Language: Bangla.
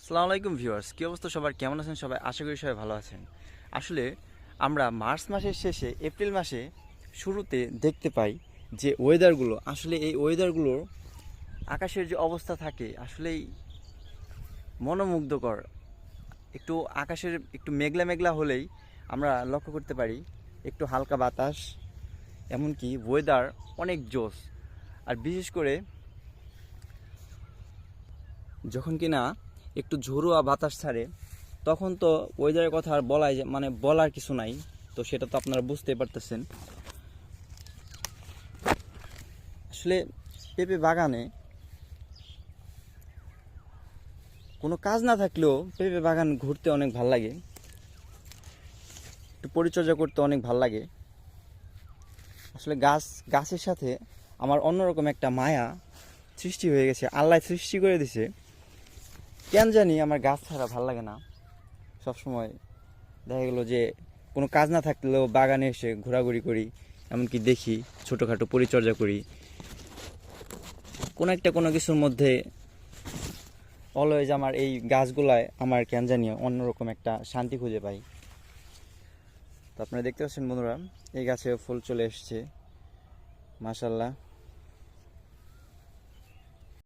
আসসালামু আলাইকুম ভিউয়ার্স, কী অবস্থা সবার? কেমন আছেন সবাই? আশা করি সবাই ভালো আছেন। আসলে আমরা মার্চ মাসের শেষে এপ্রিল মাসে শুরুতে দেখতে পাই যে ওয়েদারগুলো, আসলে এই ওয়েদারগুলোর আকাশের যে অবস্থা থাকে আসলেই মনোমুগ্ধকর। একটু আকাশের একটু মেঘলা মেঘলা হলেই আমরা লক্ষ্য করতে পারি একটু হালকা বাতাস, এমনকি ওয়েদার অনেক জোস। আর বিশেষ করে যখন কিনা একটু ঝোড়োয়া বাতাস ছাড়ে তখন তো ওয়েদারের কথা আর বলার কিছু নাই। তো সেটা তো আপনারা বুঝতেই পারতেছেন। আসলে পেঁপে বাগানে কোনো কাজ না থাকলেও পেঁপে বাগান ঘুরতে অনেক ভাল লাগে, একটু পরিচর্যা করতে অনেক ভাল লাগে। আসলে গাছের সাথে আমার অন্যরকম একটা মায়া সৃষ্টি হয়ে গেছে, আল্লাহ সৃষ্টি করে দিছে। কেন জানি আমার গাছ ছাড়া ভাল লাগে না। সবসময় দেখা গেলো যে কোনো কাজ না থাকলেও বাগানে এসে ঘোরাঘুরি করি, এমনকি দেখি, ছোটোখাটো পরিচর্যা করি। কোনো কিছুর মধ্যে অলওয়েজ আমার এই গাছগুলায় আমার কেন জানি অন্যরকম একটা শান্তি খুঁজে পাই। তো আপনারা দেখতে পাচ্ছেন বন্ধুরা, এই গাছে ফুল চলে এসছে, মাশাআল্লাহ।